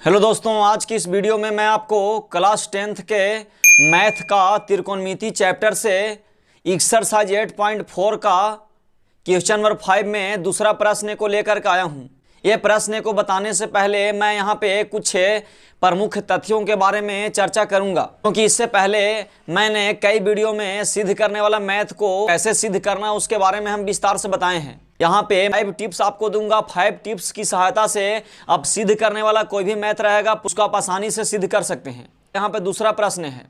Hello दोस्तों, आज की इस वीडियो में मैं आपको क्लास 10th के मैथ का त्रिकोणमिति चैप्टर से एक्सरसाइज 8.4 का क्वेश्चन नंबर 5 में दूसरा प्रश्न को लेकर के आया हूं। ये प्रश्न को बताने से पहले मैं यहाँ पे कुछ प्रमुख तथ्यों के बारे में चर्चा करूंगा, क्योंकि इससे पहले मैंने कई वीडियो में सिद्ध करने वाला मैथ को कैसे सिद्ध करना उसके बारे में हम विस्तार से बताए हैं। यहाँ पे 5 टिप्स आपको दूंगा। 5 टिप्स की सहायता से आप सिद्ध करने वाला कोई भी मैथ रहेगा उसको आप आसानी से सिद्ध कर सकते हैं। यहाँ पे दूसरा प्रश्न है।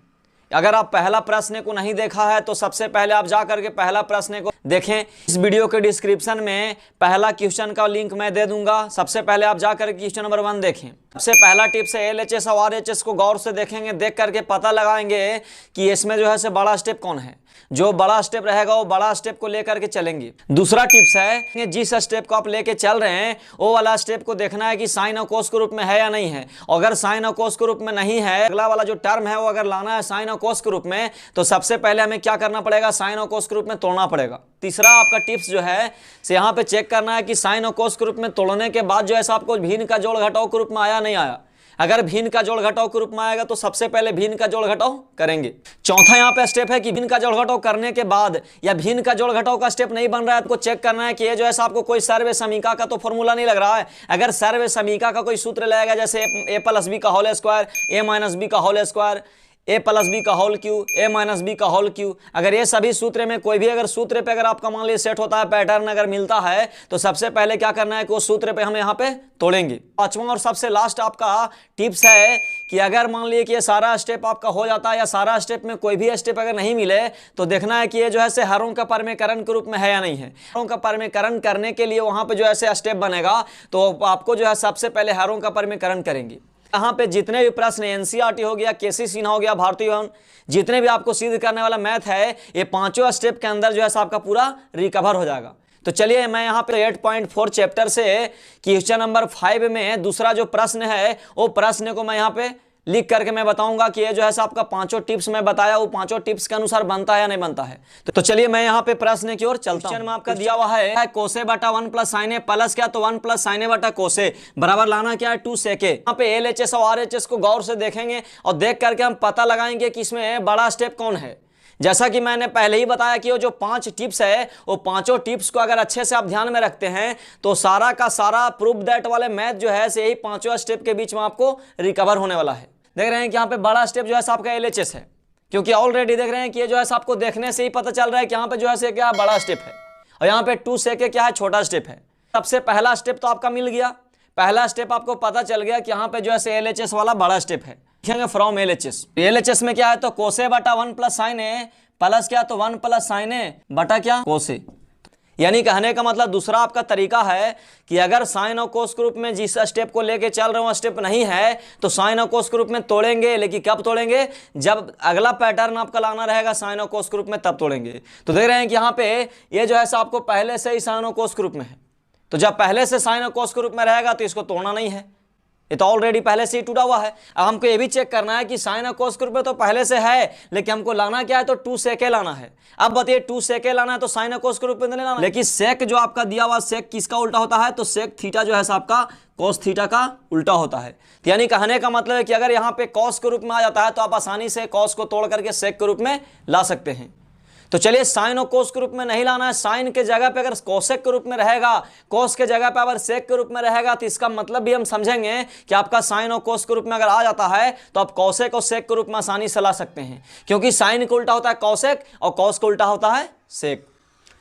अगर आप पहला प्रश्न को नहीं देखा है तो सबसे पहले आप जा करके पहला प्रश्न को देखें। इस वीडियो के डिस्क्रिप्शन में पहला क्वेश्चन का लिंक मैं दे दूंगा। सबसे पहले आप जा करके क्वेश्चन नंबर 1 देखें। सबसे पहला टिप्स है LHS और RHS को गौर से देखेंगे, देख करके पता लगाएंगे कि इसमें जो है से बड़ा स्टेप कौन है। जो बड़ा स्टेप रहेगा वो बड़ा स्टेप को लेकर के चलेंगे। दूसरा टिप्स है, जिस स्टेप को आप लेके चल रहे हैं वो वाला स्टेप को देखना है कि साइन और कोस के रूप में है या नहीं है। अगर साइन और कोस के रूप में नहीं है, अगला वाला जो टर्म है वो अगर लाना है साइन और कोस के रूप में, तो सबसे पहले हमें क्या करना पड़ेगा, साइन और कोस के रूप में तोड़ना पड़ेगा। तीसरा आपका टिप्स जो है से यहाँ पे चेक करना है कि साइन और कोस के रूप में तोड़ने के बाद जो है आपको भिन्न का जोड़ घटाव के रूप में आया नहीं आया। अगर भिन्न का जोड़ घटाव के रूप में आएगा तो सबसे पहले भिन्न का जोड़ घटाव करेंगे। चौथा यहाँ पे स्टेप है कि भिन्न का जोड़ घटाव करने के बाद या भिन्न का जोड़ घटाव का स्टेप नहीं बन रहा है तो चेक करना है कि ये जो है आपको कोई सर्व समीका का तो फॉर्मूला नहीं लग रहा है। अगर सर्व समीका का कोई सूत्र लगेगा, जैसे a प्लस बी का whole square, a minus B का whole square, a plus B का whole cube, a minus B का होल क्यू, अगर ये सभी सूत्र में कोई भी अगर सूत्र पे अगर आपका मान लीजिए सेट होता है, पैटर्न अगर मिलता है, तो सबसे पहले क्या करना है कि उस सूत्र पे हम यहाँ पे तोड़ेंगे। पांचवा और सबसे लास्ट आपका टिप्स है कि अगर मान लीजिए कि ये सारा स्टेप आपका हो जाता है या सारा स्टेप में कोई भी स्टेप अगर नहीं मिले तो देखना है कि ये जो है से हरों का परमीकरण के रूप में है या नहीं है। हरों का परमीकरण करने के लिए वहां पे जो है स्टेप बनेगा तो आपको जो है सबसे पहले हरों का परमीकरण करेंगे। यहाँ पे जितने भी प्रश्न NCERT हो गया, KC सिन्हा हो गया, भारतीय भवन, जितने भी आपको सिद्ध करने वाला मैथ है ये पांचों स्टेप के अंदर जो है आपका पूरा रिकवर हो जाएगा। तो चलिए मैं यहाँ पे 8.4 चैप्टर से क्वेश्चन नंबर 5 में दूसरा जो प्रश्न है वो प्रश्न को मैं यहाँ पे लिख करके मैं बताऊंगा कि ये जो है आपका पांचों टिप्स मैं बताया वो पांचों टिप्स के अनुसार बनता है या नहीं बनता है। तो चलिए मैं यहाँ पे प्रश्न की ओर चलता हूं। में आपका दिया हुआ है कोसे बटा 1 प्लस साइन ए प्लस क्या, तो 1 प्लस साइन ए बटा कोसे बराबर लाना क्या है 2 सेके। यहाँ पे LHS और RHS को गौर से देखेंगे और देख करके हम पता लगाएंगे कि इसमें बड़ा स्टेप कौन है। जैसा कि मैंने पहले ही बताया कि वो जो 5 टिप्स है वो पांचों टिप्स को अगर अच्छे से आप ध्यान में रखते हैं तो सारा का सारा प्रूफ दैट वाले मैथ जो है यही पांचों स्टेप के बीच में आपको रिकवर होने वाला है। देख रहे हैं कि यहाँ पे बड़ा स्टेप जो है आपका LHS है, क्योंकि ऑलरेडी देख रहे हैं कि ये जो है आपको देखने से ही पता चल रहा है कि यहाँ पे जो है क्या बड़ा स्टेप है और यहाँ पे 2 सेके क्या है छोटा स्टेप है। सबसे पहला स्टेप तो आपका मिल गया, पहला स्टेप आपको पता चल गया कि यहाँ पे जो है LHS वाला बड़ा स्टेप है। लिखेंगे फ्रॉम LHS में क्या है तो कोसे बटा 1 प्लस साइन ए प्लस क्या, तो 1 प्लस साइन ए बटा क्या कोसे। यानी कहने का मतलब दूसरा आपका तरीका है कि अगर साइन और कोस के रूप में जिस स्टेप को लेके चल रहे हो स्टेप नहीं है तो साइन और कोस के रूप में तोड़ेंगे, लेकिन कब तोड़ेंगे, जब अगला पैटर्न आपका लाना रहेगा साइन और कोस के रूप में तब तोड़ेंगे। तो देख रहे हैं कि यहाँ पे ये जो है आपको पहले से ही साइन और कोस के रूप में है, तो जब पहले से साइन और कोस के रूप में रहेगा तो इसको तोड़ना नहीं है, ये तो ऑलरेडी पहले से ही टूटा हुआ है। अब हमको ये भी चेक करना है कि साइन और कोस के रूप में तो पहले से है, लेकिन हमको लाना क्या है तो 2 सेके लाना है। अब बताइए 2 सेके लाना है तो साइन और कोस के रूप में नहीं लाना, लेकिन सेक जो आपका दिया हुआ सेक किसका उल्टा होता है, तो सेक थीटा जो है आपका कोस थीटा का उल्टा होता है। तो यानी कहने का मतलब है कि अगर यहाँ पे कॉस के रूप में आ जाता है तो आप आसानी से कॉस को तोड़ करके सेक के रूप में ला सकते हैं। तो चलिए साइन और कोस के रूप में नहीं लाना है, साइन के जगह पे अगर कोसेक के रूप में रहेगा, कोस के जगह पे अगर सेक के रूप में रहेगा तो इसका मतलब भी हम समझेंगे कि आपका साइन और कोस के रूप में अगर आ जाता है तो आप कोसेक और सेक के रूप में आसानी से ला सकते हैं, क्योंकि साइन को उल्टा होता है कोसेक और कोस को उल्टा होता है सेक।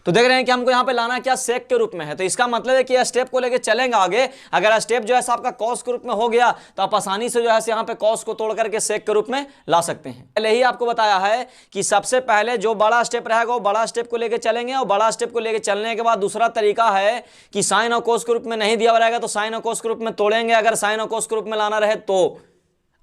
तो देख रहे हैं कि हमको यहाँ पे लाना क्या सेक के रूप में है, तो इसका मतलब है कि स्टेप को लेके चलेंगे आगे। अगर स्टेप जो है आपका कॉस के रूप में हो गया तो आप आसानी से जो है यहाँ पे कॉस को तोड़ करके सेक के रूप में ला सकते हैं। पहले ही आपको बताया है कि सबसे पहले जो बड़ा स्टेप रहेगा वो बड़ा स्टेप को लेके चलेंगे और बड़ा स्टेप को लेके चलने के बाद दूसरा तरीका है कि साइन और कोस के रूप में नहीं दिया रहेगा तो साइन और कोस के रूप में तोड़ेंगे, अगर साइन और कोस के रूप में लाना रहे तो।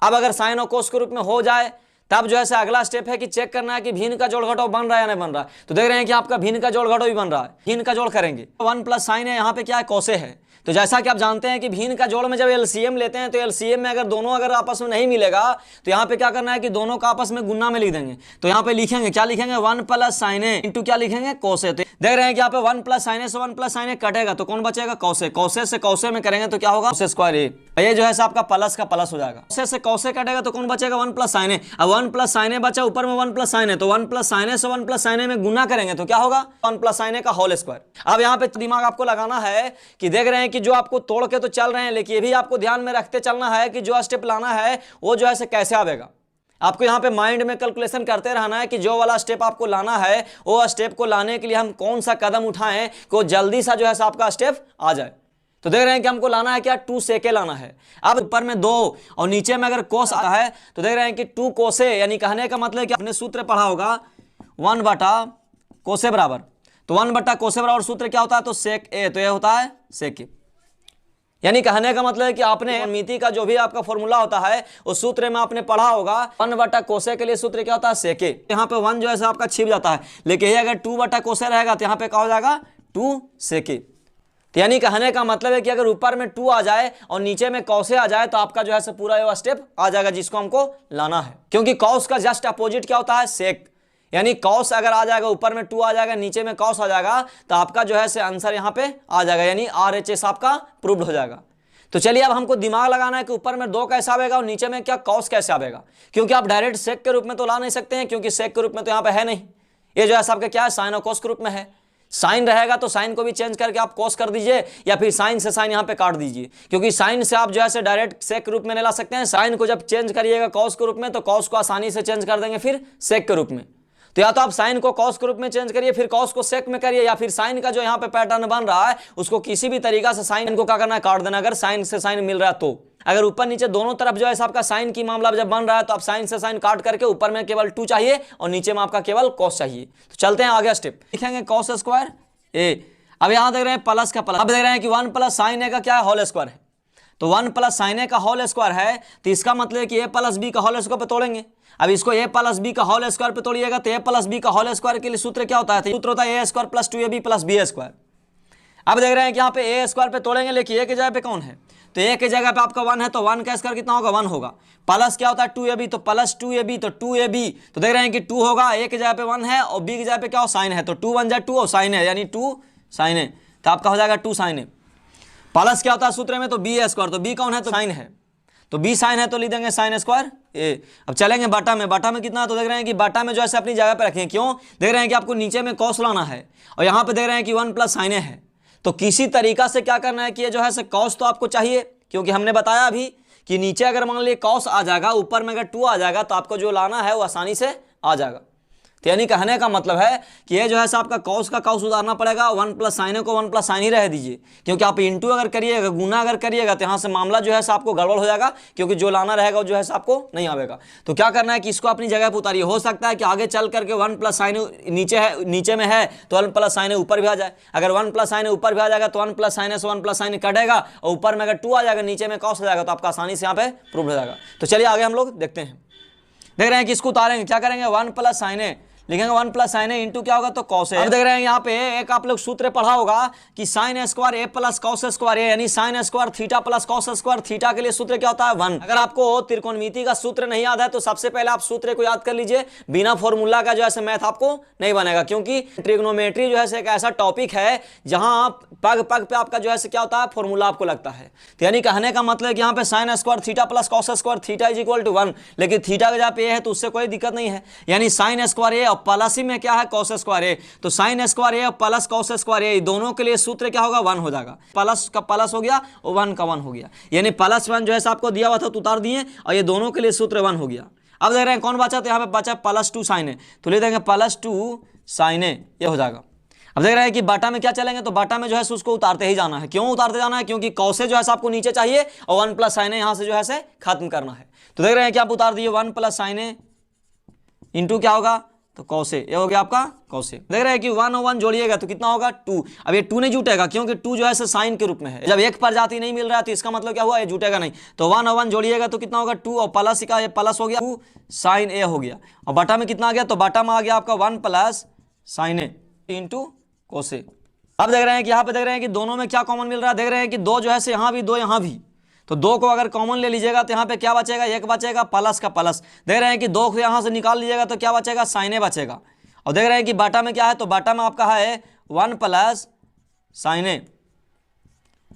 अब अगर साइन और कोस के रूप में हो जाए तब जो है अगला स्टेप है कि चेक करना है कि भिन्न का जोड़ घटाव बन रहा है या नहीं बन रहा है। तो देख रहे हैं कि आपका भिन्न का जोड़ घटाव भी बन रहा है, भिन्न का जोड़ करेंगे 1 प्लस साइन है, यहाँ पे क्या है कोसे है। तो जैसा कि आप जानते हैं कि भिन्न का जोड़ में जब LCM लेते हैं तो LCM में अगर दोनों अगर आपस में नहीं मिलेगा तो यहाँ पे क्या करना है कि दोनों का आपस में गुना में लिख देंगे। तो यहाँ पे लिखेंगे क्या, लिखेंगे 1 प्लस साइन ए इंटू क्या लिखेंगे कोसे। तो देख रहे हैं कि यहाँ पे 1 प्लस साइन ए से 1 प्लस साइन ए कटेगा तो कौन बचेगा, कोसे। कोसे से कोसे में करेंगे तो क्या होगा कोसे स्क्वायर ए। ये जो है आपका प्लस का प्लस हो जाएगा, कौसे से कौसे कटेगा तो कौन बचेगा, 1 प्लस साइन ए। अब 1 प्लस साइन ए बचा, ऊपर में 1 प्लस साइन ए, तो 1 प्लस साइन ए से 1 प्लस साइन ए में गुना करेंगे तो क्या होगा, 1 प्लस साइन ए का होल स्क्वायर। अब यहाँ पे दिमाग आपको लगाना है कि देख रहे हैं कि जो आपको तोड़ के तो चल रहे हैं, लेकिन ये भी आपको ध्यान में रखते चलना है कि जो स्टेप लाना है वो जो है कैसे आवेगा। आपको यहाँ पे माइंड में कैलकुलेशन करते रहना है कि जो वाला स्टेप आपको लाना है वो स्टेप को लाने के लिए हम कौन सा कदम उठाएं को जल्दी सा जो है आपका स्टेप आ जाए। तो देख रहे हैं कि हमको लाना है क्या, 2 सेके लाना है। अब ऊपर में 2 और नीचे में अगर कोस आता है तो देख रहे हैं कि 2 कोसे, यानी कहने का मतलब कि आपने सूत्र पढ़ा होगा 1 बटा कोसे बराबर, तो 1 बटा कोसे बराबर सूत्र क्या होता है, तो सेक ए, तो ये होता है सेक ए। यानी कहने का मतलब है कि आपने त्रिकोणमिति का जो भी आपका फॉर्मूला होता है उस सूत्र में आपने पढ़ा होगा 1 बटा कोसे के लिए सूत्र क्या होता है, सेके। यहाँ पे 1 जो है आपका छिप जाता है, लेकिन ये अगर 2 बटा कोसे रहेगा तो यहाँ पे क्या हो जाएगा, 2 सेके। तो यानी कहने का मतलब है कि अगर ऊपर में 2 आ जाए और नीचे में कौसे आ जाए तो आपका जो है पूरा ये स्टेप आ जाएगा जिसको हमको लाना है, क्योंकि कौस का जस्ट अपोजिट क्या होता है, सेक। यानी कौस अगर आ जाएगा, ऊपर में 2 आ जाएगा, नीचे में कौस आ जाएगा, तो आपका जो है आंसर यहाँ पे आ जाएगा, यानी RHS आपका प्रूव्ड हो जाएगा। तो चलिए अब हमको दिमाग लगाना है कि ऊपर में 2 कैसे आएगा और नीचे में क्या कौस कैसे आएगा, क्योंकि आप डायरेक्ट सेक के रूप में तो ला नहीं सकते हैं, क्योंकि सेक के रूप में तो यहाँ पे है नहीं, ये जो है आपका क्या है, साइन और कॉस के रूप में है। साइन रहेगा तो साइन को भी चेंज करके आप कॉस कर दीजिए, या फिर साइन से साइन यहाँ पे काट दीजिए, क्योंकि साइन से आप जो है डायरेक्ट सेक के रूप में नहीं ला सकते हैं। साइन को जब चेंज करिएगा कॉस के रूप में तो कॉस को आसानी से चेंज कर देंगे फिर सेक के रूप में। तो या तो आप साइन को कॉस के रूप में चेंज करिए, फिर कॉस को सेक में करिए, या फिर साइन का जो यहाँ पे पैटर्न बन रहा है उसको किसी भी तरीका से साइन को क्या करना है, काट देना, अगर साइन से साइन मिल रहा है तो। अगर ऊपर नीचे दोनों तरफ जो है आपका साइन की मामला जब बन रहा है तो आप साइन से साइन काट करके ऊपर में केवल 2 चाहिए और नीचे में आपका केवल कॉस चाहिए। तो चलते हैं आगे स्टेप, लिखेंगे कॉस स्क्वायर ए। अब यहां देख रहे हैं प्लस का प्लस, अब देख रहे हैं कि 1 प्लस साइन ए का क्या है, होल स्क्वायर है। तो 1 प्लस साइन ए का होल स्क्वायर है, तो इसका मतलब है कि ए प्लस बी का होल स्क्वायर पे तोड़ेंगे। अब इसको ए प्लस बी का होल स्क्वायर पे तोड़िएगा तो ए प्लस बी का होल स्क्वायर के लिए सूत्र क्या होता है, सूत्र होता है A square plus 2ab plus B square. अब देख रहे हैं कि यहाँ पे ए स्क्वायर पे तोड़ेंगे, लेकिन ए की जगह पे कौन है, तो ए की जगह पे आपका 1 है, तो 1 का स्क्वायर कितना होगा, 1 होगा। प्लस क्या होता है 2ab, तो प्लस 2ab, तो 2ab, तो देख रहे हैं कि 2 होगा, ए की जगह पे 1 है और बी की जगह पे क्या हो, साइन है, तो 2 1 जा 2 और साइन है, यानी 2 साइन है, तो आपका हो जाएगा 2 साइन है। प्लस क्या होता है सूत्र में, तो बी स्क्वायर, तो बी कौन है, तो साइन है, तो बी साइन है तो लिख देंगे साइन स्क्वायर ए। अब चलेंगे बाटा में, बाटा में कितना, तो देख रहे हैं कि बाटा में जो है अपनी जगह पे रखें, क्यों, देख रहे हैं कि आपको नीचे में कॉस लाना है और यहाँ पे देख रहे हैं कि 1 प्लस साइन ए है, तो किसी तरीका से क्या करना है कि ये जो है कॉस तो आपको चाहिए, क्योंकि हमने बताया अभी कि नीचे अगर मान लीजिए कॉस आ जाएगा, ऊपर में अगर 2 आ जाएगा तो आपको जो लाना है वो आसानी से आ जाएगा। तो यानी कहने का मतलब है कि ये जो है आपका कॉस का कॉस उतारना पड़ेगा, 1 प्लस साइन को 1 प्लस साइन ही रह दीजिए, क्योंकि आप इंटू अगर करिएगा, गुना अगर करिएगा तो यहाँ से मामला जो है आपको गड़बड़ हो जाएगा, क्योंकि जो लाना रहेगा वो जो है आपको नहीं आएगा। तो क्या करना है कि इसको अपनी जगह पर उतारिए। हो सकता है कि आगे चल करके 1 प्लस साइन नीचे में है तो 1 प्लस साइन ऊपर भी आ जाए, अगर 1 प्लस साइन ऊपर भी आ जाएगा तो 1 प्लस साइन से 1 प्लस साइन कटेगा और ऊपर में अगर 2 आ जाएगा, नीचे में कॉस हो जाएगा, तो आपका आसानी से यहाँ पे प्रूव हो जाएगा। तो चलिए आगे हम लोग देखते हैं, देख रहे हैं कि इसको उतारेंगे, क्या करेंगे, 1 प्लस साइन ए लिखेंगे, 1 प्लस साइन ए इंटू क्या होगा, तो कॉस ए। अब देख रहे हैं यहाँ पे एक आप लोग सूत्र पढ़ा होगा कि साइन स्क्वायर ए प्लस कॉस स्क्वायर ए, यानी sign square theta plus cos square theta के लिए सूत्र क्या होता है, 1। अगर आपको त्रिकोणमिति का सूत्र नहीं याद है तो सबसे पहले आप सूत्र को याद कर लीजिए, बिना फॉर्मूला का जो है मैथ आपको नहीं बनेगा, क्योंकि ट्रिग्नोमेट्री जो है एक ऐसा टॉपिक है जहां पग पग पे आपका जो है क्या होता है, फॉर्मूला आपको लगता है। तो यानी कहने का मतलब यहाँ पे sine square theta plus cos square theta is equal to 1, लेकिन थीटा का जहाँ पे है तो उससे कोई दिक्कत नहीं है, यानी साइन स्क्वायर ए और प्लस ही में क्या है, कॉस स्क्वायर ए, तो साइन स्क्वायर ए और प्लस कॉस स्क्वायर ए दोनों के लिए सूत्र क्या होगा, 1 हो जाएगा। प्लस का प्लस हो गया और 1 का 1 हो गया, यानी प्लस 1 जो है आपको दिया हुआ था तो उतार दिए और ये दोनों के लिए सूत्र 1 हो गया। अब देख रहे हैं कौन बचा, तो यहाँ पे बचा प्लस 2 साइन ए, तो ले देंगे प्लस 2 साइन ए, ये हो जाएगा। अब देख रहे हैं कि बाटा में क्या चलेंगे, तो बाटा में जो है उसको उतारते ही जाना है। क्यों उतारते जाना है, क्योंकि कौसे जो है आपको नीचे चाहिए और 1 प्लस साइन ए यहाँ से जो है खत्म करना है। तो देख रहे हैं कि आप उतार दिए 1 प्लस साइन ए इंटू क्या होगा, तो कौसे, ये हो गया आपका कौसे। देख रहे हैं कि 1 और 1 जोड़िएगा तो कितना होगा, 2। अब ये 2 नहीं जुटेगा, क्योंकि 2 जो है साइन के रूप में है, जब एक प्रजाति नहीं मिल रहा है तो इसका मतलब क्या हुआ, ये जुटेगा नहीं। तो 1 और 1 जोड़िएगा तो कितना होगा, 2 और प्लस का ये प्लस हो गया, 2 साइन ए हो गया। और बाटा में कितना आ गया, तो बाटा में आ गया आपका 1 प्लस साइन ए इंटू कोसे। अब देख रहे हैं कि यहाँ पे देख रहे हैं कि दोनों में क्या कॉमन मिल रहा है, देख रहे हैं कि 2 जो है यहाँ भी 2 यहाँ भी, तो 2 को अगर कॉमन ले लीजिएगा तो यहाँ पे क्या बचेगा, 1 बचेगा प्लस का प्लस। देख रहे हैं कि 2 को यहाँ से निकाल लीजिएगा तो क्या बचेगा, साइन ए बचेगा। और देख रहे हैं कि बाटा में क्या है, तो बाटा में आपका है 1 प्लस साइन ए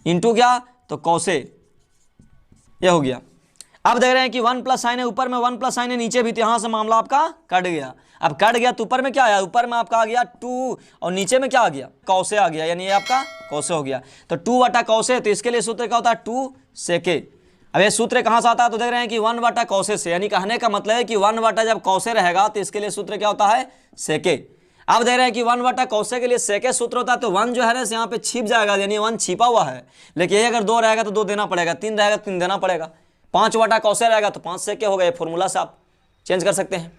इंटू क्या, तो कौसे। ये हो गया। अब देख रहे हैं कि 1 प्लस साइन है ऊपर में, 1 प्लस साइन है नीचे भी, तो यहां से मामला आपका कट गया। अब कट गया तो ऊपर में क्या आया, ऊपर में आपका आ गया 2 और नीचे में क्या आ गया, कौसे आ गया, यानी ये आपका कौसे हो गया। तो 2 बटा कौसे, तो इसके लिए सूत्र क्या होता है 2 सेके। अब ये सूत्र कहां से आता है, तो देख रहे हैं कि 1 बटा कौसे से, यानी कहने का मतलब है कि 1 बटा जब कौसे रहेगा तो इसके लिए सूत्र क्या होता है सेके। अब देख रहे हैं कि 1 बटा कौसे के लिए सेके सूत्र होता है, तो 1 जो है ना यहाँ पे छिप जाएगा, यानी 1 छिपा हुआ है। लेकिन ये अगर 2 रहेगा तो 2 देना पड़ेगा, 3 रहेगा तो 3 देना पड़ेगा, 5 बटा कौसे रहेगा तो 5 सेके हो गए। फॉर्मूला से आप चेंज कर सकते हैं।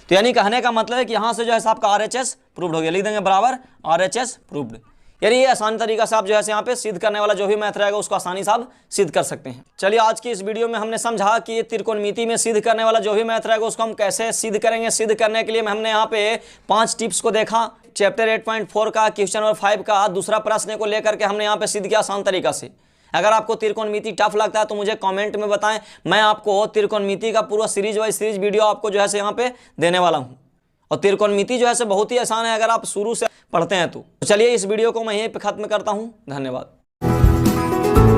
तो यानी कहने का मतलब है कि यहाँ से जो है आपका RHS प्रूव्ड हो गया, लिख देंगे बराबर RHS प्रूव्ड। यानी ये आसान तरीका से आप जो है यहाँ पे सिद्ध करने वाला जो भी मैथ रहेगा उसको आसानी से आप सिद्ध कर सकते हैं। चलिए आज की इस वीडियो में हमने समझा कि ये त्रिकोणमिति में सिद्ध करने वाला जो भी मैथ रहेगा उसको हम कैसे सिद्ध करेंगे। सिद्ध करने के लिए हमने यहाँ पे 5 टिप्स को देखा। चैप्टर 8.4 का क्वेश्चन नंबर 5 का दूसरा प्रश्न को लेकर के हमने यहाँ पे सिद्ध किया आसान तरीका से। अगर आपको त्रिकोणमिति टफ लगता है तो मुझे कमेंट में बताएं, मैं आपको त्रिकोणमिति का पूरा सीरीज वाइज सीरीज वीडियो आपको जो है यहाँ पे देने वाला हूँ। और त्रिकोणमिति जो है बहुत ही आसान है अगर आप शुरू से पढ़ते हैं तो। चलिए इस वीडियो को मैं यहीं पे खत्म करता हूँ। धन्यवाद।